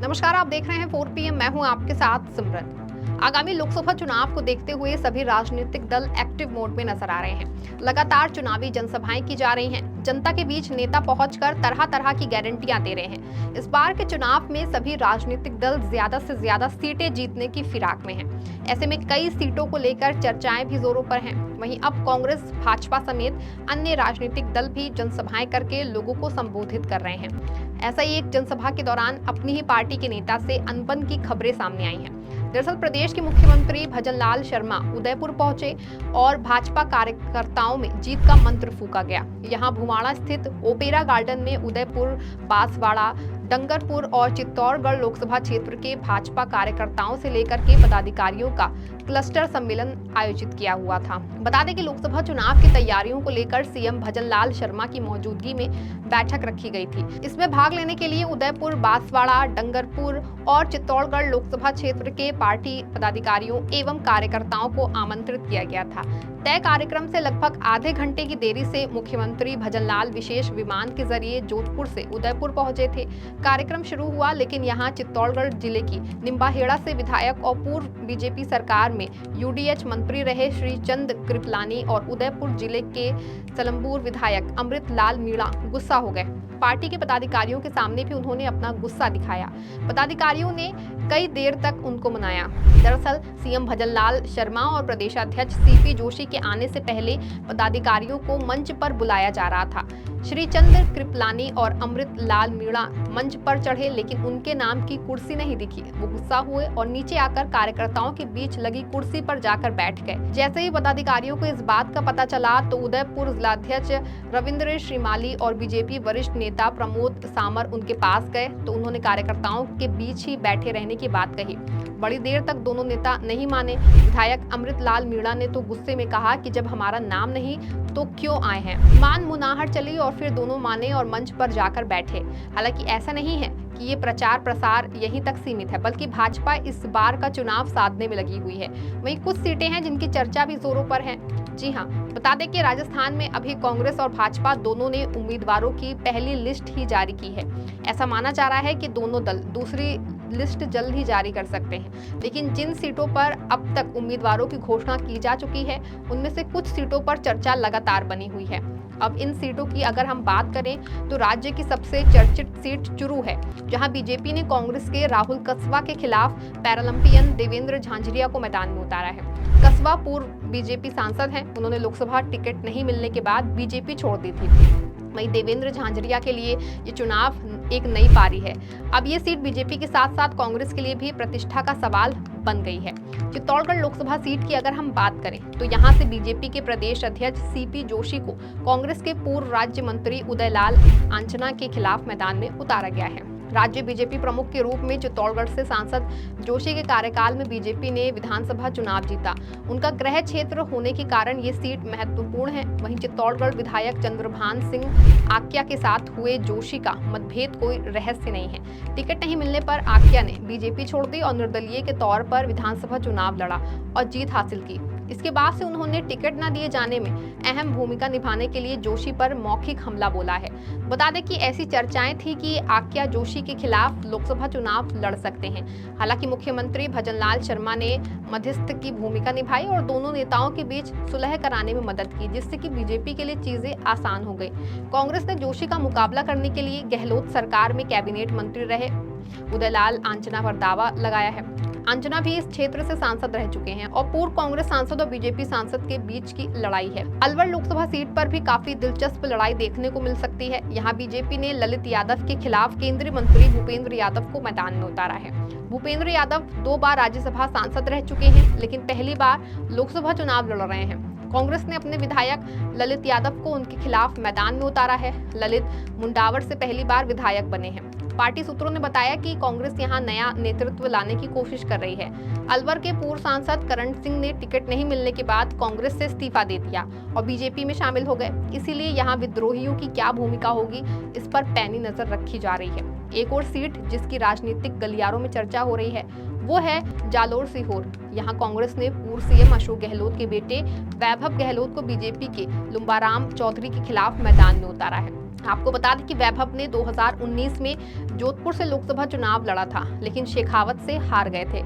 नमस्कार, आप देख रहे हैं 4 PM। मैं हूं आपके साथ सिमरन। आगामी लोकसभा चुनाव को देखते हुए सभी राजनीतिक दल एक्टिव मोड में नजर आ रहे हैं। लगातार चुनावी जनसभाएं की जा रही हैं। जनता के बीच नेता पहुंचकर तरह तरह की गारंटियां दे रहे हैं। इस बार के चुनाव में सभी राजनीतिक दल ज्यादा से ज्यादा सीटें जीतने की फिराक में हैं। ऐसे में कई सीटों को लेकर चर्चाएं भी जोरों पर हैं। वहीं अब कांग्रेस, भाजपा समेत अन्य राजनीतिक दल भी जनसभाएं करके लोगों को संबोधित कर रहे हैं। ऐसा ही एक जनसभा के दौरान अपनी ही पार्टी के नेता से अनबन की खबरें सामने आई हैं। दरअसल प्रदेश के मुख्यमंत्री भजनलाल शर्मा उदयपुर पहुंचे और भाजपा कार्यकर्ताओं में जीत का मंत्र फूंका गया। यहां भुमाड़ा स्थित ओपेरा गार्डन में उदयपुर, बांसवाड़ा, डंगरपुर और चित्तौड़गढ़ लोकसभा क्षेत्र के भाजपा कार्यकर्ताओं से लेकर के पदाधिकारियों का क्लस्टर सम्मेलन आयोजित किया हुआ था। बता दें कि लोकसभा चुनाव की तैयारियों को लेकर सीएम भजनलाल शर्मा की मौजूदगी में बैठक रखी गई थी। इसमें भाग लेने के लिए उदयपुर, बांसवाड़ा, डंगरपुर और चित्तौड़गढ़ लोकसभा क्षेत्र के पार्टी पदाधिकारियों एवं कार्यकर्ताओं को आमंत्रित किया गया था। तय कार्यक्रम से लगभग आधे घंटे की देरी से मुख्यमंत्री भजनलाल विशेष विमान के जरिए जोधपुर से उदयपुर पहुंचे थे। कार्यक्रम शुरू हुआ, लेकिन यहां चित्तौड़गढ़ जिले की निम्बाहेड़ा से विधायक और पूर्व बीजेपी सरकार में यूडीएच मंत्री रहे श्री चंद कृपलानी और उदयपुर जिले के सलम्बूर विधायक अमृत लाल मीणा गुस्सा हो गए। पार्टी के पदाधिकारियों के सामने भी उन्होंने अपना गुस्सा दिखाया। पदाधिकारियों ने कई देर तक उनको मनाया। दरअसल सीएम भजनलाल शर्मा और प्रदेशाध्यक्ष सीपी जोशी के आने से पहले पदाधिकारियों को मंच पर बुलाया जा रहा था। श्री चंद्र कृपलानी और अमृत लाल मीणा मंच पर चढ़े, लेकिन उनके नाम की कुर्सी नहीं दिखी। वो गुस्सा हुए और नीचे आकर कार्यकर्ताओं के बीच लगी कुर्सी पर जाकर बैठ गए। जैसे ही पदाधिकारियों को इस बात का पता चला तो उदयपुर जिलाध्यक्ष रविंद्र श्रीमाली और बीजेपी वरिष्ठ नेता प्रमोद सामर उनके पास गए तो उन्होंने कार्यकर्ताओं के बीच ही बैठे रहने की बात कही। बड़ी देर तक दोनों नेता नहीं माने। विधायक अमृत लाल मीणा ने तो गुस्से में कहा कि जब हमारा नाम नहीं तो क्यों आए हैं। मान मुनाहट चली और फिर दोनों माने और मंच पर जाकर बैठे। हालांकि ऐसा नहीं है कि ये प्रचार प्रसार यहीं तक सीमित है, बल्कि भाजपा इस बार का चुनाव साधने में लगी हुई है। वहीं कुछ सीटें हैं जिनकी चर्चा भी जोरों पर है। जी हां, बता दें कि राजस्थान में अभी कांग्रेस और भाजपा दोनों ने उम्मीदवारों की पहली लिस्ट ही जारी की है। ऐसा माना जा रहा है कि दोनों दल दूसरी लिस्ट जल्द ही जारी कर सकते हैं। लेकिन जिन सीटों पर अब तक उम्मीदवारों की घोषणा की जा चुकी है, उनमें से कुछ सीटों पर चर्चा लगातार बनी हुई है। अब इन सीटों की अगर हम बात करें तो राज्य की सबसे चर्चित सीट चुरू है, जहां बीजेपी ने कांग्रेस के राहुल कस्वा के खिलाफ पैरालंपियन देवेंद्र झांझरिया को मैदान में उतारा है। कस्वा पूर्व बीजेपी सांसद हैं। उन्होंने लोकसभा टिकट नहीं मिलने के बाद बीजेपी छोड़ दी थी। वहीं देवेंद्र झांझरिया के लिए ये चुनाव एक नई पारी है। अब ये सीट बीजेपी के साथ साथ कांग्रेस के लिए भी प्रतिष्ठा का सवाल बन गई है। चित्तौड़गढ़ लोकसभा सीट की अगर हम बात करें तो यहां से बीजेपी के प्रदेश अध्यक्ष सीपी जोशी को कांग्रेस के पूर्व राज्य मंत्री उदयलाल आंजना के खिलाफ मैदान में उतारा गया है। राज्य बीजेपी प्रमुख के रूप में चित्तौड़गढ़ से सांसद जोशी के कार्यकाल में बीजेपी ने विधानसभा चुनाव जीता। उनका गृह क्षेत्र होने के कारण ये सीट महत्वपूर्ण है। वहीं चित्तौड़गढ़ विधायक चंद्रभान सिंह आक्या के साथ हुए जोशी का मतभेद कोई रहस्य नहीं है। टिकट नहीं मिलने पर आक्या ने बीजेपी छोड़ दी और निर्दलीय के तौर पर विधानसभा चुनाव लड़ा और जीत हासिल की। इसके बाद से उन्होंने टिकट न दिए जाने में अहम भूमिका निभाने के लिए जोशी पर मौखिक हमला बोला है। बता दें कि ऐसी चर्चाएं थी कि आक्या जोशी के खिलाफ लोकसभा चुनाव लड़ सकते हैं। हालांकि मुख्यमंत्री भजनलाल शर्मा ने मध्यस्थ की भूमिका निभाई और दोनों नेताओं के बीच सुलह कराने में मदद की, जिससे कि बीजेपी के लिए चीजें आसान हो गई। कांग्रेस ने जोशी का मुकाबला करने के लिए गहलोत सरकार में कैबिनेट मंत्री रहे उदयलाल आंजना पर दावा लगाया है। अंजना भी इस क्षेत्र से सांसद रह चुके हैं और पूर्व कांग्रेस सांसद और बीजेपी सांसद के बीच की लड़ाई है। अलवर लोकसभा सीट पर भी काफी दिलचस्प लड़ाई देखने को मिल सकती है। यहाँ बीजेपी ने ललित यादव के खिलाफ केंद्रीय मंत्री भूपेंद्र यादव को मैदान में उतारा है। भूपेंद्र यादव 2 बार राज्यसभा सांसद रह चुके हैं, लेकिन पहली बार लोकसभा चुनाव लड़ रहे हैं। कांग्रेस ने अपने विधायक ललित यादव को उनके खिलाफ मैदान में उतारा है। ललित मुंडावर से पहली बार विधायक बने हैं। पार्टी सूत्रों ने बताया कि कांग्रेस यहां नया नेतृत्व लाने की कोशिश कर रही है। अलवर के पूर्व सांसद करण सिंह ने टिकट नहीं मिलने के बाद कांग्रेस से इस्तीफा दे दिया और बीजेपी में शामिल हो गए। इसीलिए यहां विद्रोहियों की क्या भूमिका होगी, इस पर पैनी नजर रखी जा रही है। एक और सीट जिसकी राजनीतिक गलियारों में चर्चा हो रही है वो है जालोर सीहोर। यहाँ कांग्रेस ने पूर्व सीएम अशोक गहलोत के बेटे वैभव गहलोत को बीजेपी के लुम्बाराम चौधरी के खिलाफ मैदान में उतारा है। आपको बता दें कि वैभव ने 2019 में जोधपुर से लोकसभा चुनाव लड़ा था, लेकिन शेखावत से हार गए थे।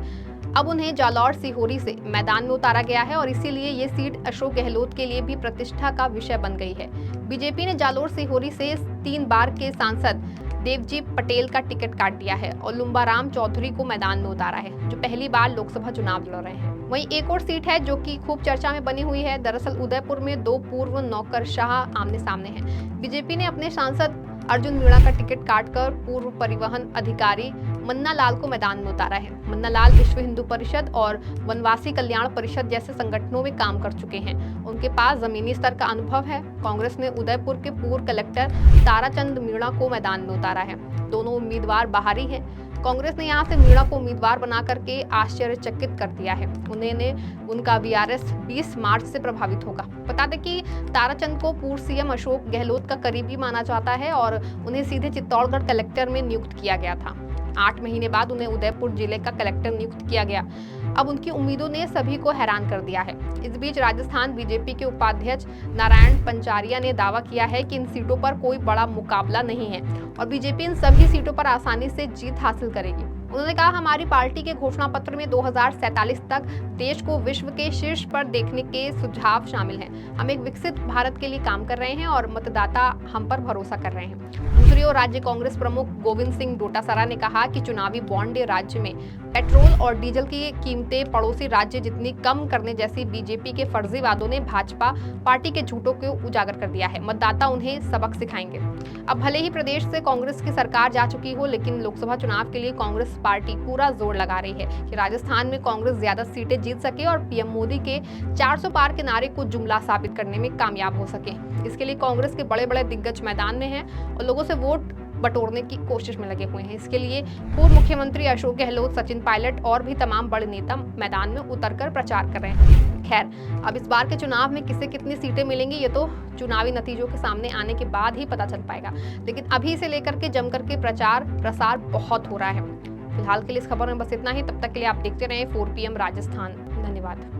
अब उन्हें जालौर सिहोरी से मैदान में उतारा गया है और इसीलिए ये सीट अशोक गहलोत के लिए भी प्रतिष्ठा का विषय बन गई है। बीजेपी ने जालौर सिहोरी से 3 बार के सांसद देवजी पटेल का टिकट काट दिया है और लुम्बाराम चौधरी को मैदान में उतारा है, जो पहली बार लोकसभा चुनाव लड़ रहे हैं। वहीं एक और सीट है जो कि खूब चर्चा में बनी हुई है। दरअसल उदयपुर में 2 पूर्व नौकरशाह आमने सामने हैं। बीजेपी ने अपने सांसद अर्जुन मीणा का टिकट काटकर पूर्व परिवहन अधिकारी मन्ना लाल को मैदान में उतारा है। मन्ना लाल विश्व हिंदू परिषद और वनवासी कल्याण परिषद जैसे संगठनों में काम कर चुके हैं। उनके पास जमीनी स्तर का अनुभव है। कांग्रेस ने उदयपुर के पूर्व कलेक्टर ताराचंद मीणा को मैदान में उतारा है। दोनों उम्मीदवार बाहरी हैं। कांग्रेस ने यहां से मीणा को उम्मीदवार बना करके आश्चर्यचकित कर दिया है। उनका वीआरएस 20 मार्च से प्रभावित होगा। बता दें कि ताराचंद को पूर्व सीएम अशोक गहलोत का करीबी माना जाता है और उन्हें सीधे चित्तौड़गढ़ कलेक्टर में नियुक्त किया गया था। 8 महीने बाद उन्हें उदयपुर जिले का कलेक्टर नियुक्त किया गया। अब उनकी उम्मीदों ने सभी को हैरान कर दिया है। इस बीच राजस्थान बीजेपी के उपाध्यक्ष नारायण पंचारिया ने दावा किया है कि इन सीटों पर कोई बड़ा मुकाबला नहीं है और बीजेपी इन सभी सीटों पर आसानी से जीत हासिल करेगी। उन्होंने कहा, हमारी पार्टी के घोषणा पत्र में 2047 तक देश को विश्व के शीर्ष पर देखने के सुझाव शामिल हैं। हम एक विकसित भारत के लिए काम कर रहे हैं और मतदाता हम पर भरोसा कर रहे हैं। दूसरी ओर राज्य कांग्रेस प्रमुख गोविंद सिंह डोटासरा ने कहा कि चुनावी बॉन्ड राज्य में पेट्रोल और डीजल की कीमतें पड़ोसी राज्य जितनी कम करने जैसी बीजेपी के फर्जी वादों ने भाजपा पार्टी के झूठों को उजागर कर दिया है। मतदाता उन्हें सबक सिखाएंगे। अब भले ही प्रदेश से कांग्रेस की सरकार जा चुकी हो, लेकिन लोकसभा चुनाव के लिए कांग्रेस पार्टी पूरा जोर लगा रही है कि राजस्थान में कांग्रेस ज्यादा सीटें जीत सके और पीएम मोदी के 400 पार के नारे को जुमला साबित करने में कामयाब हो सके। इसके लिए कांग्रेस के बड़े बड़े दिग्गज मैदान में हैं और लोगों से वोट बटोरने की कोशिश में लगे हुए हैं। इसके लिए पूर्व मुख्यमंत्री अशोक गहलोत, सचिन पायलट और भी तमाम बड़े नेता मैदान में उतरकर प्रचार कर रहे हैं। खैर, अब इस बार के चुनाव में किसे कितनी सीटें मिलेंगी ये तो चुनावी नतीजों के सामने आने के बाद ही पता चल पाएगा, लेकिन अभी से लेकर के जमकर के प्रचार प्रसार बहुत हो रहा है। फिलहाल के लिए इस खबर में बस इतना ही। तब तक के लिए आप देखते रहें 4 PM राजस्थान। धन्यवाद।